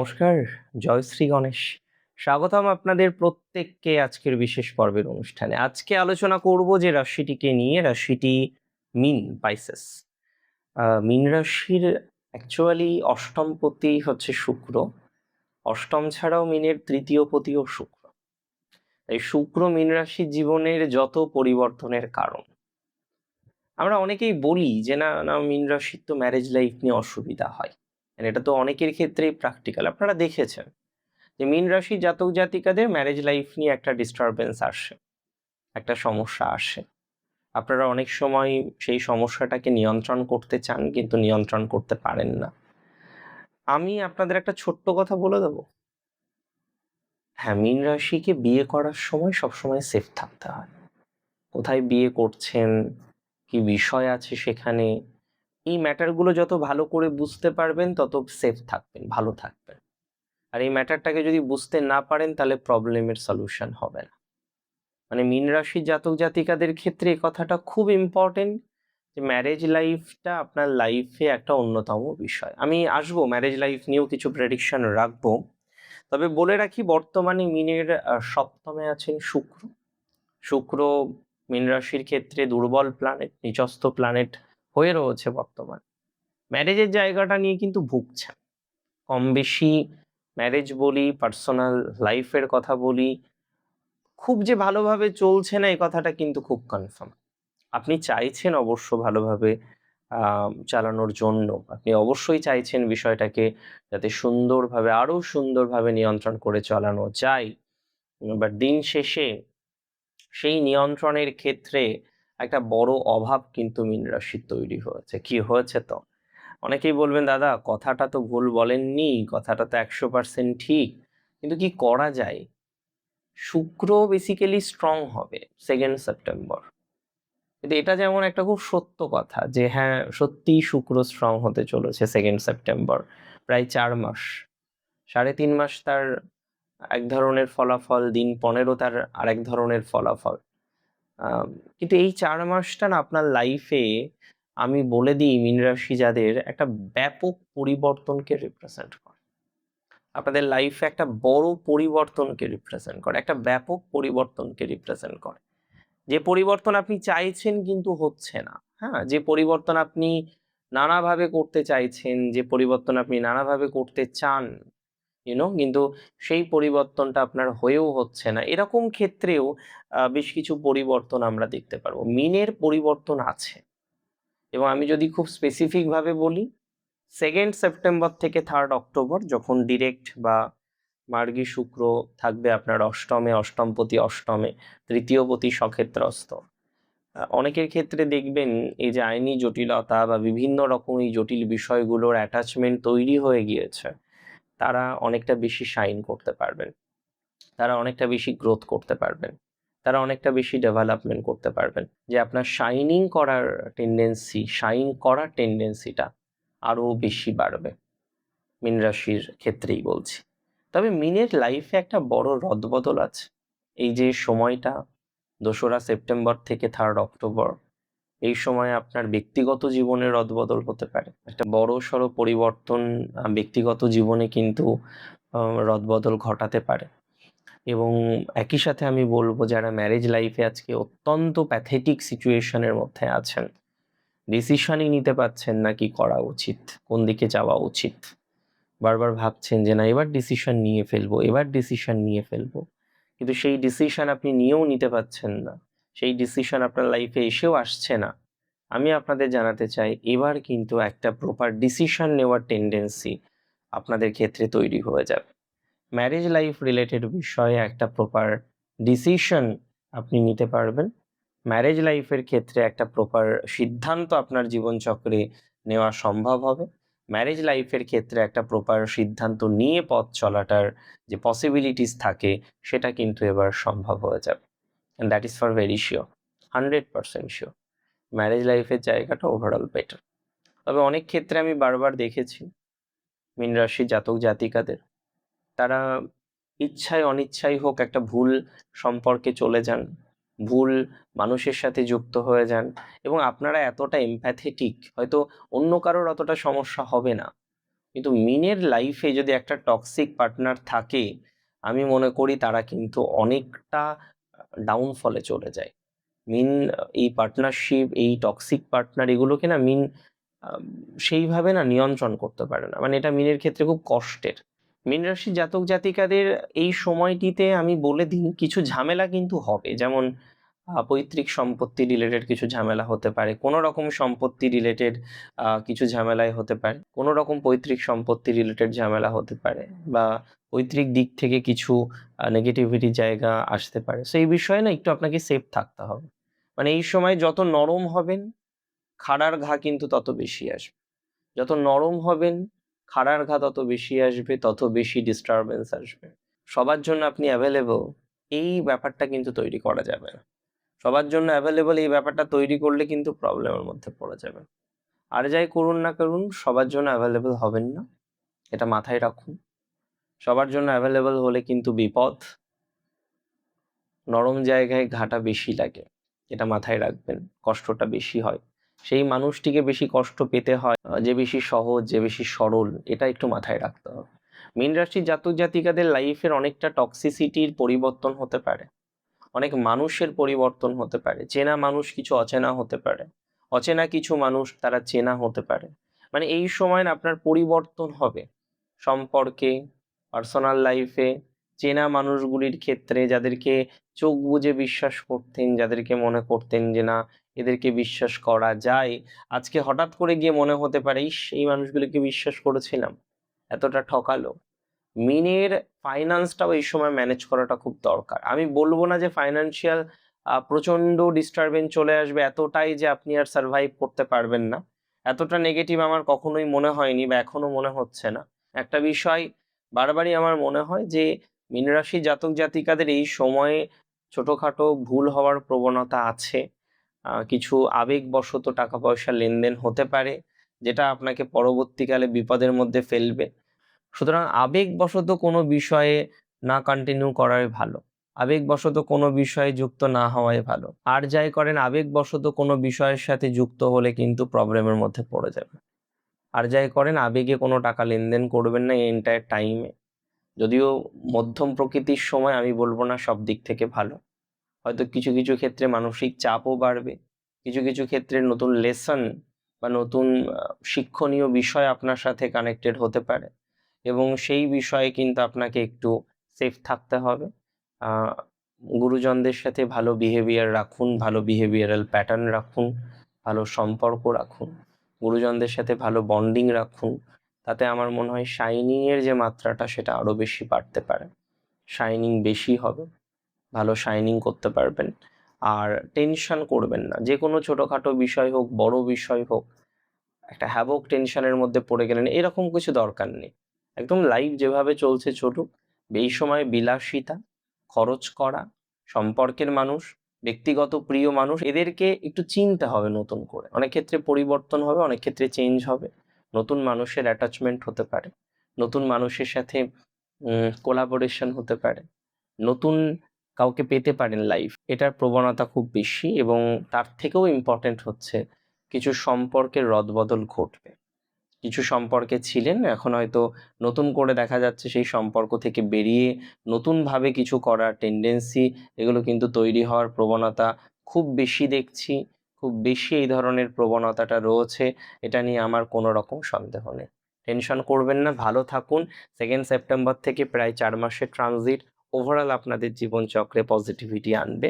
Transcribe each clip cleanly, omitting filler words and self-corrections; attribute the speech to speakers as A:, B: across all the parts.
A: নমস্কার, জয় শ্রী গণেশ। স্বাগতম আপনাদের প্রত্যেককে আজকের বিশেষ পর্বের অনুষ্ঠানে। আজকে আলোচনা করব যে রাশিটিকে নিয়ে, রাশিটি মীন, পাইসেস। মীন রাশির অ্যাকচুয়ালি অষ্টম পতি হচ্ছে শুক্র। অষ্টম ছাড়াও মীনের তৃতীয় পতিও শুক্র। এই শুক্র মীন রাশির জীবনের যত পরিবর্তনের কারণ। আমরা অনেকেই বলি যে না না মীন রাশির তো ম্যারেজ লাইফ নিয়ে অসুবিধা হয়। এটা তো অনেকের ক্ষেত্রেই প্র্যাকটিক্যাল। আপনারা দেখেছেন যে মীন রাশি জাতক জাতিকাদের ম্যারেজ লাইফ নিয়ে একটা ডিস্টারবেন্স আসে, একটা সমস্যা আসে। আপনারা অনেক সময় সেই সমস্যাটাকে নিয়ন্ত্রণ করতে চান, কিন্তু নিয়ন্ত্রণ করতে পারেন না। আমি আপনাদের একটা ছোট্ট কথা বলে দেবো। হ্যাঁ, মীন রাশিকে বিয়ে করার সময় সবসময় সেফ থাকতে হয়। কোথায় বিয়ে করছেন, কি বিষয় আছে সেখানে, এই ম্যাটারগুলো যত ভালো করে বুঝতে পারবেন তত সেফ থাকবেন, ভালো থাকবেন। আর এই ম্যাটারটাকে যদি বুঝতে না পারেন তাহলে প্রবলেমের সলিউশন হবে না। মানে মীন রাশির জাতক জাতিকাদের ক্ষেত্রে এই কথাটা খুব ইম্পর্টেন্ট যে ম্যারেজ লাইফটা আপনার লাইফে একটা অন্যতম বিষয়। আমি আসবো ম্যারেজ লাইফ নিয়েও কিছু প্রেডিকশন রাখবো। তবে বলে রাখি, বর্তমানে মীনের সপ্তমে আছেন শুক্র। শুক্র মীন রাশির ক্ষেত্রে দুর্বল প্ল্যানেট, নিচস্থ প্ল্যানেট হয়ে রয়েছে বর্তমান। ম্যারেজের জায়গাটা নিয়ে কিন্তু ভুগছেন কম বেশি। ম্যারেজ বলি, পার্সোনাল লাইফের কথা বলি, খুব যে ভালোভাবে চলছে না এই কথাটা কিন্তু খুব কনফার্ম। আপনি চাইছেন অবশ্য ভালোভাবে চালানোর জন্য, আপনি অবশ্যই চাইছেন বিষয়টাকে যাতে সুন্দরভাবে, আরো সুন্দরভাবে নিয়ন্ত্রণ করে চালানো যায়। বাট দিন শেষে সেই নিয়ন্ত্রণের ক্ষেত্রে একটা বড় অভাব কিন্তু মীন রাশির তৈরি হয়েছে। কি হয়েছে? তো অনেকেই বলবেন, দাদা কথাটা তো ভুল বলেননি, কথাটা তো 100% ঠিক, কিন্তু কি করা যায়? শুক্র বেসিক্যালি স্ট্রং হবে 2 সেপ্টেম্বর। কিন্তু এটা যেমন একটা খুব সত্য কথা যে হ্যাঁ, সত্যিই শুক্র স্ট্রং হতে চলেছে 2 সেপ্টেম্বর। প্রায় 4 মাস, 3.5 মাস তার এক ধরনের ফলাফল, দিন 15 তার আরেক ধরনের ফলাফল। কিন্তু এই 4 মাসটা না আপনার লাইফে, আমি বলে দিই, মীন রাশি যাদের একটা ব্যাপক পরিবর্তনকে রিপ্রেজেন্ট করে। আপনাদের লাইফে একটা বড় পরিবর্তনকে রিপ্রেজেন্ট করে, একটা ব্যাপক পরিবর্তনকে রিপ্রেজেন্ট করে। যে পরিবর্তন আপনি চাইছেন কিন্তু হচ্ছে না, হ্যাঁ, যে পরিবর্তন আপনি নানাভাবে করতে চাইছেন, যে পরিবর্তন আপনি নানাভাবে করতে চান, কিন্তু সেই পরিবর্তনটা আপনার হয়েও হচ্ছে না, এরকম ক্ষেত্রেও বেশ কিছু পরিবর্তন আমরা দেখতে পারবো। মিনের পরিবর্তন আছে, এবং আমি যদি খুব স্পেসিফিক ভাবে বলি, 2 সেপ্টেম্বর থেকে 3 অক্টোবর যখন ডিরেক্ট বা মার্গী শুক্র থাকবে আপনার অষ্টমে, অষ্টমপতি অষ্টমে, তৃতীয়পতি সক্ষেত্রস্থ। অনেকের ক্ষেত্রে দেখবেন এই যে আইনি জটিলতা বা বিভিন্ন রকম এই জটিল বিষয়গুলোর অ্যাটাচমেন্ট তৈরি হয়ে গিয়েছে, তারা অনেকটা বেশি শাইন করতে পারবেন, তারা অনেকটা বেশি গ্রোথ করতে পারবেন, তারা অনেকটা বেশি ডেভেলপমেন্ট করতে পারবেন। যে আপনার শাইন করার টেন্ডেন্সিটা আরো বেশি বাড়বে, মীন রাশির ক্ষেত্রেই বলছি। তবে মীনের লাইফে একটা বড় রদবদল আছে। এই যে সময়টা 2 সেপ্টেম্বর থেকে 3 অক্টোবর, এই সময় আপনার ব্যক্তিগত জীবনের রদবদল হতে পারে, একটা বড় সড়ো পরিবর্তন ব্যক্তিগত জীবনে কিন্তু রদবদল ঘটাতে পারে। এবং একই সাথে আমি বলবো, যারা ম্যারেজ লাইফে আজকে অত্যন্ত প্যাথেটিক সিচুয়েশনের মধ্যে আছেন, ডিসিশনই নিতে পারছেন না কি করা উচিত, কোন দিকে যাওয়া উচিত, বারবার ভাবছেন যে না এবার ডিসিশন নিয়ে ফেলবো, এবার ডিসিশন নিয়ে ফেলবো, কিন্তু সেই ডিসিশন আপনি নিয়েও নিতে পারছেন না, সেই ডিসিশন আপনার লাইফে এসেও আসছে না। আমি আপনাদের জানাতে চাই, এবার কিন্তু একটা প্রপার ডিসিশন নেওয়ার টেন্ডেন্সি আপনাদের ক্ষেত্রে তৈরি হয়ে যাবে। ম্যারেজ লাইফ রিলেটেড বিষয়ে একটা প্রপার ডিসিশন আপনি নিতে পারবেন। ম্যারেজ লাইফের ক্ষেত্রে একটা প্রপার সিদ্ধান্ত আপনার জীবনচক্রে নেওয়া সম্ভব হবে। ম্যারেজ লাইফের ক্ষেত্রে একটা প্রপার সিদ্ধান্ত নিয়ে পথ চলাটার যে পসিবিলিটিস থাকে, সেটা কিন্তু এবার সম্ভব হয়ে যাবে। And that is for very sure, 100% sure. Marriage লাইফের জায়গাটা ওভারঅল বেটার। তবে অনেক ক্ষেত্রে আমি বারবার দেখেছি মীন রাশি জাতক জাতিকাদের, তারা ইচ্ছায় অনিচ্ছায় হোক একটা ভুল সম্পর্কে চলে যান, ভুল মানুষের সাথে যুক্ত হয়ে যান, এবং আপনারা এতটা এমপ্যাথেটিক, হয়তো অন্য কারোর অতটা সমস্যা হবে না, কিন্তু মিনের লাইফে যদি একটা টক্সিক পার্টনার থাকে, আমি মনে করি তারা কিন্তু অনেকটা ডাউনফলে চলে যায়। মিন এই পার্টনারশিপ, এই টক্সিক পার্টনার এগুলোকে না মিন সেইভাবে না নিয়ন্ত্রণ করতে পারে না। মানে এটা মিনের ক্ষেত্রে খুব কষ্টের। মীন রাশির জাতক জাতিকাদের এই সময়টিতে আমি বলে দিই কিছু ঝামেলা কিন্তু হবে। যেমন পৈতৃক সম্পত্তি রিলেটেড কিছু ঝামেলা হতে পারে, কোনো রকম সম্পত্তি রিলেটেড কিছু ঝামেলায় হতে পারে, কোনো রকম পৈতৃক সম্পত্তি রিলেটেড ঝামেলা হতে পারে, বা পৈতৃক দিক থেকে কিছু নেগেটিভিটি জায়গা আসতে পারে। সো এই বিষয়ে না একটু আপনাকে সেফ থাকতে হবে। মানে এই সময় যত নরম হবেন, খাড়ার ঘা কিন্তু তত বেশি আসবে। যত নরম হবেন, খাড়ার ঘা তত বেশি আসবে, তত বেশি ডিস্টারবেন্স আসবে। সবার জন্য আপনি অ্যাভেলেবল, এই ব্যাপারটা কিন্তু তৈরি করা যাবে না। সবার জন্য অ্যাভেলেবল এই ব্যাপারটা তৈরি করলে কিন্তু প্রবলেমের মধ্যে পড়ে যাবে। আর যাই করুন না করুন, সবার জন্য অ্যাভেলেবল হবেন না, এটা মাথায় রাখুন। সবার জন্য অ্যাভেলেবল হলে কিন্তু বিপদ। নরম জায়গায় ঘাটা বেশি লাগে, এটা মাথায় রাখবেন, কষ্টটা বেশি হয়। সেই মানুষটিকে বেশি কষ্ট পেতে হয় যে বেশি সহজ, যে বেশি সরল, এটা একটু মাথায় রাখতে হবে। মীন রাশির জাতক জাতিকাদের লাইফের অনেকটা টক্সিসিটির পরিবর্তন হতে পারে, অনেক মানুষের পরিবর্তন হতে পারে। চেনা মানুষ কিছু অচেনা হতে পারে, অচেনা কিছু মানুষ তারা চেনা হতে পারে। মানে এই সময় আপনার পরিবর্তন হবে সম্পর্কে, পার্সোনাল লাইফে। চেনা মানুষগুলির ক্ষেত্রে যাদেরকে চোখ বুজে বিশ্বাস করতেন, যাদেরকে মনে করতেন যে না এদেরকে বিশ্বাস করা যায়, আজকে হঠাৎ করে গিয়ে মনে হতে পারে ইস এই মানুষগুলিকে বিশ্বাস করেছিলাম, এতটা ঠকালো। মিনের ফাইন্যান্সটাও এই সময় ম্যানেজ করাটা খুব দরকার। আমি বলবো না যে ফাইন্যান্সিয়াল প্রচন্ড ডিস্টারবেন্স চলে আসবে এতটাই যে আপনি আর সার্ভাইভ করতে পারবেন না, এতটা নেগেটিভ আমার কখনোই মনে হয়নি বা এখনো মনে হচ্ছে না। একটা বিষয় বারবারই আমার মনে হয় যে মীন রাশি জাতক জাতিকাদের এই সময়ে ছোটখাটো ভুল হওয়ার প্রবণতা আছে। কিছু আবেগবশত টাকা পয়সা লেনদেন হতে পারে, যেটা আপনাকে পরবর্তীকালে বিপদের মধ্যে ফেলবে। সুতরাং আবেগবশত কোনো বিষয়ে না কন্টিনিউ করাই ভালো, আবেগবশত কোনো বিষয়ে যুক্ত না হওয়াই ভালো। আর যাই করেন আবেগবশত কোনো বিষয়ের সাথে যুক্ত হলে কিন্তু প্রবলেমের মধ্যে পড়ে যাবে। আর যাই করেন আবেগে কোনো টাকা লেনদেন করবেন না এই এন্টায়ার টাইমে। যদিও মধ্যম প্রকৃতির সময়, আমি বলবো না সব দিক থেকে ভালো। হয়তো কিছু কিছু ক্ষেত্রে মানসিক চাপও বাড়বে, কিছু কিছু ক্ষেত্রে নতুন লেসন বা নতুন শিক্ষণীয় বিষয় আপনার সাথে কানেক্টেড হতে পারে, এবং সেই বিষয়ে কিন্তু আপনাকে একটু সেফ থাকতে হবে। গুরুজনদের সাথে ভালো বিহেভিয়ার রাখুন, ভালো বিহেভিয়ারাল প্যাটার্ন রাখুন, ভালো সম্পর্ক রাখুন, গুরুজনদের সাথে ভালো বন্ডিং রাখুন। তাতে আমার মনে হয় শাইনিংয়ের যে মাত্রাটা সেটা আরও বেশি বাড়তে পারে, শাইনিং বেশি হবে, ভালো শাইনিং করতে পারবেন। আর টেনশন করবেন না, যে কোনো ছোটোখাটো বিষয় হোক বড় বিষয় হোক, একটা হ্যাভক টেনশনের মধ্যে পড়ে গেলেন এরকম কিছু দরকার নেই। একদম লাইফ যেভাবে চলছে চলুক। এই সময় বিলাসিতা, খরচ করা, সম্পর্কের মানুষ, ব্যক্তিগত প্রিয় মানুষ এদেরকে একটু চিনতে হবে নতুন করে। অনেক ক্ষেত্রে পরিবর্তন হবে, অনেক ক্ষেত্রে চেঞ্জ হবে, নতুন মানুষের অ্যাটাচমেন্ট হতে পারে, নতুন মানুষের সাথে কোলাবোরেশন হতে পারে, নতুন কাউকে পেতে পারেন লাইফ, এটার প্রবণতা খুব বেশি। এবং তার থেকেও ইম্পর্টেন্ট হচ্ছে কিছু সম্পর্কের রদবদল ঘটবে। কিছু সম্পর্কে ছিলেন, এখন হয়তো নতুন করে দেখা যাচ্ছে সেই সম্পর্ক থেকে বেরিয়ে নতুনভাবে কিছু করার টেন্ডেন্সি, এগুলো কিন্তু তৈরি হওয়ার প্রবণতা খুব বেশি দেখছি। খুব বেশি এই ধরনের প্রবণতাটা রয়েছে, এটা নিয়ে আমার কোনো রকম সন্দেহ নেই। টেনশন করবেন না, ভালো থাকুন। 2 সেপ্টেম্বর থেকে প্রায় 4 মাসের ট্রানজিট ওভারঅল আপনাদের জীবনচক্রে পজিটিভিটি আনবে,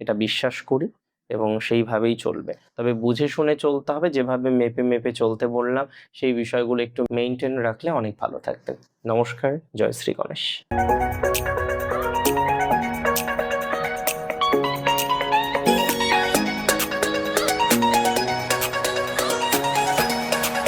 A: এটা বিশ্বাস করি, এবং সেইভাবেই চলবে। তবে বুঝে শুনে চলতে হবে, যেভাবে মেপে মেপে চলতে বললাম সেই বিষয়গুলো একটু মেনটেন রাখলে অনেক ভালো থাকবে। নমস্কার, জয় শ্রী গণেশ।